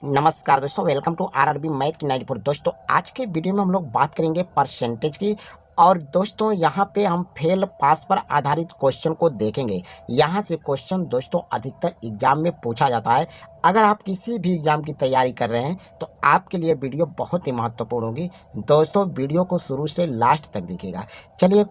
नमस्कार दोस्तों, welcome to RRB math की 94। दोस्तों आज के वीडियो में हम लोग बात करेंगे परसेंटेज की। और दोस्तों यहाँ पे हम फेल पास पर आधारित क्वेश्चन को देखेंगे। यहाँ से क्वेश्चन दोस्तों अधिकतर एग्जाम में पूछा जाता है। अगर आप किसी भी एग्जाम की तैयारी कर रहे हैं तो आपके लिए वीडियो बहुत ही महत्वपूर्ण होगी। दोस्तों वीडियो को शुरू से लास्ट तक देखिएगा। चलिए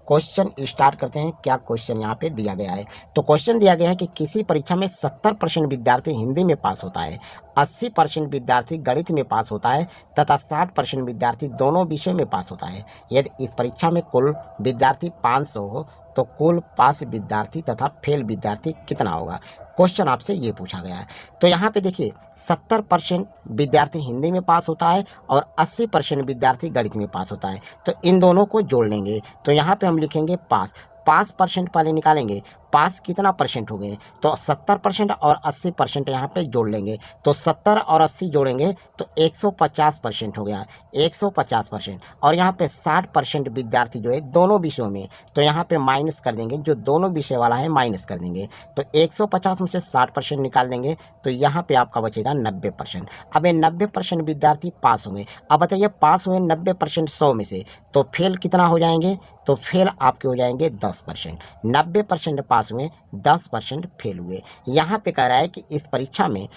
क्वेश्चन स्टार्ट करते हैं। क्या क्वेश्चन यहाँ पे दिया गया है? तो क्वेश्चन दिया गया है कि किसी परीक्षा में 70% विद्यार्थी हिंदी में पास होता है, 80% विद्यार्थी गणित में पास होता है तथा 60% विद्यार्थी दोनों विषयों में पास होता है। यदि इस परीक्षा में कुल विद्यार्थी 500 हो तो कुल पास विद्यार्थी तथा फेल विद्यार्थी कितना होगा? क्वेश्चन आपसे ये पूछा गया है। तो यहाँ पे देखिए 70% विद्यार्थी हिंदी में पास होता है और 80% विद्यार्थी गणित में पास होता है। तो इन दोनों को जोड़ लेंगे तो यहाँ पे हम लिखेंगे पास। 5% पहले निकालेंगे, पास कितना परसेंट हो गए? तो 70% और 80% यहाँ पे जोड़ लेंगे तो 70 और 80 जोड़ेंगे तो 150% हो गया, 150%। और यहाँ पे 60% विद्यार्थी जो है दोनों विषयों में, तो यहाँ पे माइनस कर देंगे, जो दोनों विषय वाला है माइनस कर देंगे। तो 150 में से 60% निकाल देंगे तो यहाँ पे आपका बचेगा 90%। अब ये 90% विद्यार्थी पास होंगे। अब बताइए पास हुए 90% 100 में से, तो फेल कितना हो जाएंगे? तो फेल आपके हो जाएंगे 10%। 90% पास हुए, 10% फेल हुए। यहाँ पे कह रहा है कि इस परीक्षा में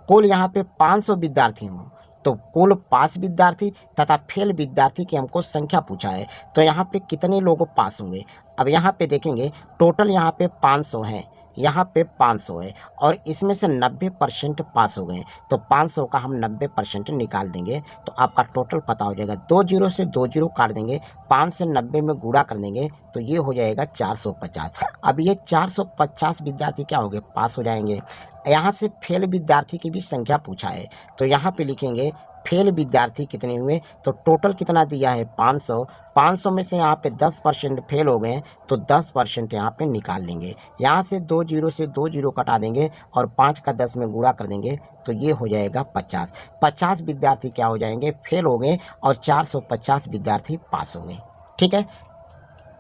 कुल यहाँ पे 500 विद्यार्थी हों तो कुल पास विद्यार्थी तथा फेल विद्यार्थी की हमको संख्या पूछा है। तो यहाँ पे कितने लोग पास होंगे? अब यहाँ पे देखेंगे टोटल यहाँ पे 500 हैं, यहाँ पे 500 है और इसमें से 90% पास हो गए। तो 500 का हम 90% निकाल देंगे तो आपका टोटल पता हो जाएगा। 2 जीरो से 2 जीरो काट देंगे, 5 से 90 में गुणा कर देंगे तो ये हो जाएगा 450। अब ये 450 विद्यार्थी क्या होंगे? पास हो जाएंगे। यहाँ से फेल विद्यार्थी की भी संख्या पूछा है तो यहाँ पे लिखेंगे फेल विद्यार्थी कितने हुए? तो टोटल कितना दिया है? 500। 500 में से यहाँ पे 10% फेल हो गए तो 10% यहाँ पे निकाल लेंगे। यहाँ से 2 जीरो से 2 जीरो कटा देंगे और 5 का 10 में गुणा कर देंगे तो ये हो जाएगा 50। 50 विद्यार्थी क्या हो जाएंगे? फेल हो गए और 450 विद्यार्थी पास हो गए। ठीक है,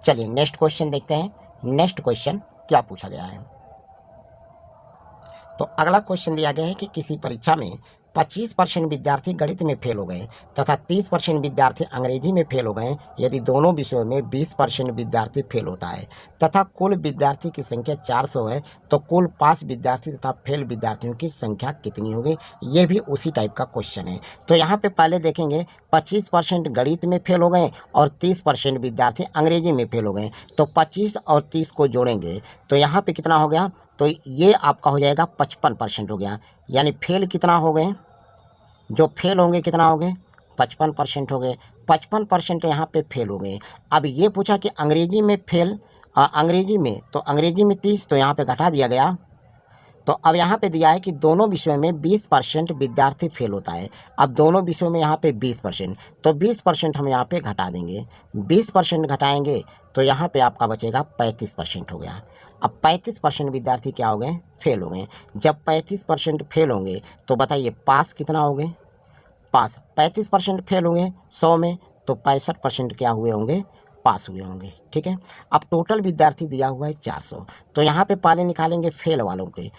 चलिए नेक्स्ट क्वेश्चन देखते हैं। नेक्स्ट क्वेश्चन क्या पूछा गया है? तो अगला क्वेश्चन दिया गया है कि किसी परीक्षा में 25% विद्यार्थी गणित में फेल हो गए तथा 30% विद्यार्थी अंग्रेजी में फेल हो गए। यदि दोनों विषयों में 20% विद्यार्थी फेल होता है तथा कुल विद्यार्थी की संख्या 400 है तो कुल पास विद्यार्थी तथा फेल विद्यार्थियों की संख्या कितनी होगी? ये भी उसी टाइप का क्वेश्चन है। तो यहाँ पे पहले देखेंगे 25% गणित में फेल हो गए और 30% विद्यार्थी अंग्रेजी में फेल हो गए। तो 25 और 30 को जोड़ेंगे तो यहाँ पे कितना हो गया? तो ये आपका हो जाएगा 55% हो गया। यानी फेल कितना हो गए? जो फेल होंगे कितना हो गए? 55% हो गए। 55% यहाँ पे फेल हो गए। अब ये पूछा कि अंग्रेजी में फेल, अंग्रेजी में, तो अंग्रेजी में 30 तो यहाँ पे घटा दिया गया। तो अब यहाँ पे दिया है कि दोनों विषयों में 20% विद्यार्थी फेल होता है। अब दोनों विषयों में यहाँ पे 20%, तो 20% हम यहाँ पे घटा देंगे। 20% घटाएंगे तो यहाँ पे आपका बचेगा 35% हो गया। अब 35% विद्यार्थी क्या हो गए? फेल हो गए। जब 35% फेल होंगे तो बताइए पास कितना हो गए? पास 35% फेल होंगे 100 में तो 65% क्या हुए होंगे? पास हुए होंगे। ठीक है, अब टोटल विद्यार्थी दिया हुआ है 400। तो यहाँ पे पहले निकालेंगे फेल वालों के।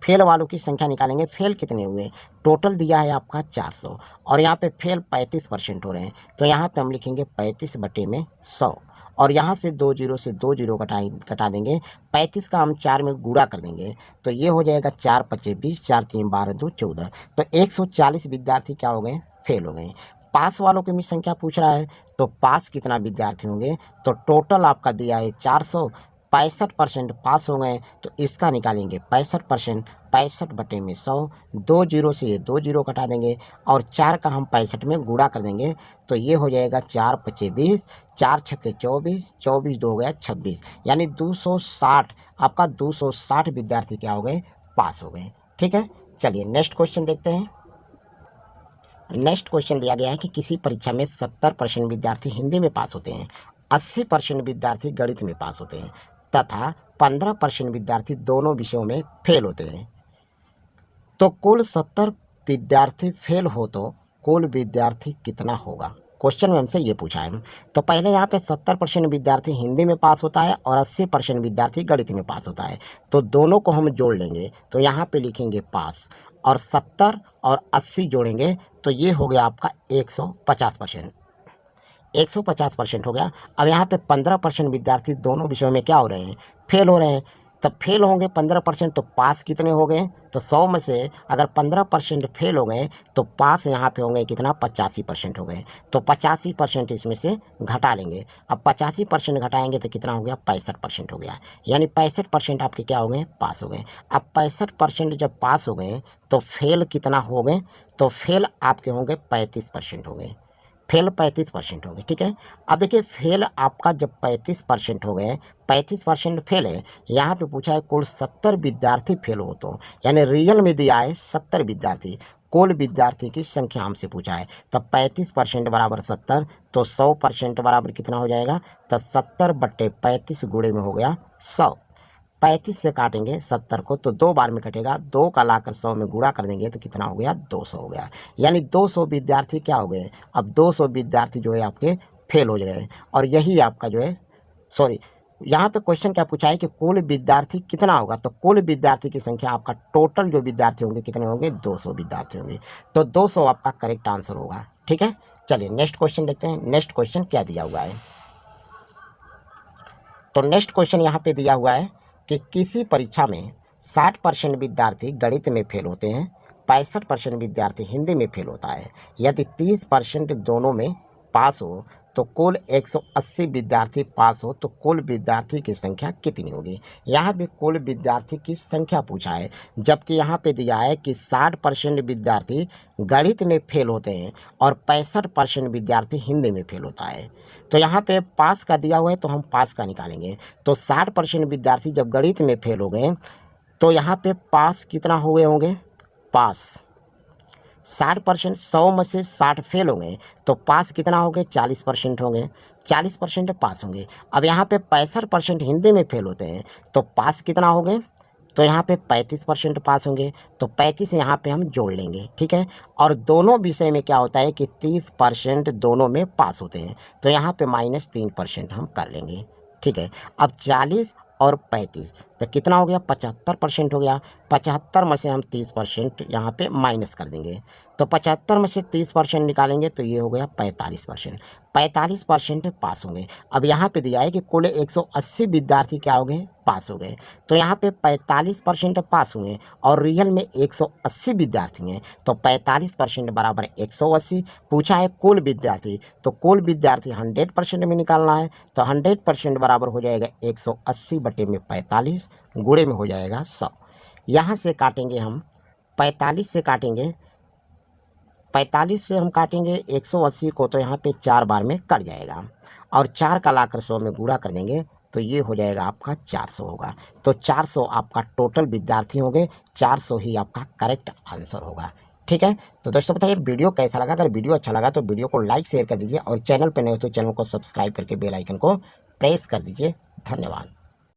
फेल वालों की संख्या निकालेंगे। फेल कितने हुए? टोटल दिया है आपका 400 और यहाँ पे फेल 35% हो रहे हैं तो यहाँ पे हम लिखेंगे 35 बटे में 100 और यहाँ से 2 जीरो से 2 जीरो कटा देंगे। 35 का हम 4 में गुणा कर देंगे तो ये हो जाएगा 4 पच्चे 20, 4 3 12 2 14। तो 140 विद्यार्थी क्या हो गए? फेल हो गए। पास वालों की भी संख्या पूछ रहा है तो पास कितना विद्यार्थी होंगे? तो टोटल आपका दिया है 400, 65% पास हो गए तो इसका निकालेंगे 65%। 65 बटे में 100, 2 जीरो से ये 2 जीरो कटा देंगे और 4 का हम 65 में गुणा कर देंगे तो ये हो जाएगा 4 पच्चे 20, 4 छक्के 24, 24 दो हो गया 26। यानी 260, आपका 260 विद्यार्थी क्या हो गए? पास हो गए। ठीक है, चलिए नेक्स्ट क्वेश्चन देखते हैं। नेक्स्ट क्वेश्चन दिया गया है कि किसी परीक्षा में 70% विद्यार्थी हिंदी में पास होते हैं, 80% विद्यार्थी गणित में पास होते हैं तथा 15% विद्यार्थी दोनों विषयों में फेल होते हैं। तो कुल 70 विद्यार्थी फेल हो तो कुल विद्यार्थी कितना होगा? क्वेश्चन में हमसे ये पूछा है। तो पहले यहाँ पे 70% विद्यार्थी हिंदी में पास होता है और 80% विद्यार्थी गणित में पास होता है। तो दोनों को हम जोड़ लेंगे, तो यहाँ पे लिखेंगे पास, और 70 और 80 जोड़ेंगे तो ये हो गया आपका 150%। 150% हो गया। अब यहाँ पे 15% विद्यार्थी दोनों विषयों में क्या हो रहे हैं, फेल हो रहे हैं। तब फेल होंगे 15%, तो पास कितने हो गए, तो 100 में से अगर 15% फेल हो गए तो पास यहाँ पे होंगे कितना, 85% हो गए। तो 85% इसमें से घटा लेंगे। अब 85% घटाएंगे तो कितना हो गया, 65% हो गया। यानी 65% आपके क्या हो गए, पास हो गए। अब 65% जब पास हो गए तो फेल कितना हो गए, तो फेल आपके होंगे 35% हो गए। फेल 35% होंगे, ठीक है। अब देखिए फेल आपका जब 35% हो गए, 35% फेल है। यहाँ पे पूछा है कुल 70 विद्यार्थी फेल हो, तो यानी रियल में दिया है 70 विद्यार्थी, कुल विद्यार्थी की संख्या हमसे पूछा है। तब 35% बराबर 70, तो 100% बराबर कितना हो जाएगा, तो 70/35 गुणे में हो गया 100। 35 से काटेंगे 70 को तो 2 बार में कटेगा, 2 का लाकर 100 में गुणा कर देंगे तो कितना हो गया, 200 हो गया। यानी 200 विद्यार्थी क्या हो गए, अब 200 विद्यार्थी जो है आपके फेल हो गए। और यही आपका जो है, सॉरी, यहाँ पे क्वेश्चन क्या पूछा है कि कुल विद्यार्थी कितना होगा, तो कुल विद्यार्थी की संख्या आपका टोटल जो विद्यार्थी होंगे कितने होंगे, 200 विद्यार्थी होंगे। तो 200 आपका करेक्ट आंसर होगा, ठीक है। चलिए नेक्स्ट क्वेश्चन देखते हैं। नेक्स्ट क्वेश्चन क्या दिया हुआ है, तो नेक्स्ट क्वेश्चन यहाँ पे दिया हुआ है कि किसी परीक्षा में 60% विद्यार्थी गणित में फेल होते हैं, 65% विद्यार्थी हिंदी में फेल होता है। यदि 30% दोनों में पास हो तो कुल 180 विद्यार्थी पास हो तो कुल विद्यार्थी की संख्या कितनी होगी। यहाँ भी कुल विद्यार्थी की संख्या पूछा है, जबकि यहाँ पे दिया है कि 60% विद्यार्थी गणित में फेल होते हैं और 65% विद्यार्थी हिंदी में फेल होता है। तो यहाँ पे पास का दिया हुआ है तो हम पास का निकालेंगे। तो 60% विद्यार्थी जब गणित में फेल हो गए तो यहाँ पे पास कितना हुए होंगे, पास 60%, 100 में से 60 फेल होंगे तो पास कितना होंगे, 40% होंगे, 40% पास होंगे। अब यहाँ पे 65% हिंदी में फेल होते हैं तो पास कितना होंगे, तो यहाँ पे 35% पास होंगे। तो 35 यहाँ पे हम जोड़ लेंगे, ठीक है। और दोनों विषय में क्या होता है कि 30% दोनों में पास होते हैं, तो यहाँ पे -3% हम कर लेंगे, ठीक है। अब 40 और 35 तो कितना हो गया, 75% हो गया। 75 में से हम 30% यहाँ पे माइनस कर देंगे, तो 75 में से 30% निकालेंगे तो ये हो गया 45%। 45% पास होंगे। अब यहाँ पे दिया है कि कुल 180 विद्यार्थी क्या हो गए, पास हो गए। तो यहाँ पे 45% पास हुए और रियल में 180 विद्यार्थी हैं, तो 45% बराबर 180। पूछा है कुल विद्यार्थी, तो कुल विद्यार्थी 100% में निकालना है, तो 100% बराबर हो जाएगा 180/45 गुणे में हो जाएगा 100। यहाँ से काटेंगे हम 45 से काटेंगे, 45 से हम काटेंगे 180 को, तो यहाँ पे 4 बार में कट जाएगा और 4 का लाकर 100 में गुणा कर देंगे तो ये हो जाएगा आपका 400 होगा। तो 400 आपका टोटल विद्यार्थी होंगे, 400 ही आपका करेक्ट आंसर होगा, ठीक है। तो दोस्तों बताइए वीडियो कैसा लगा। अगर वीडियो अच्छा लगा तो वीडियो को लाइक शेयर कर दीजिए और चैनल पर नए हो तो चैनल को सब्सक्राइब करके बेल आइकन को प्रेस कर दीजिए। धन्यवाद।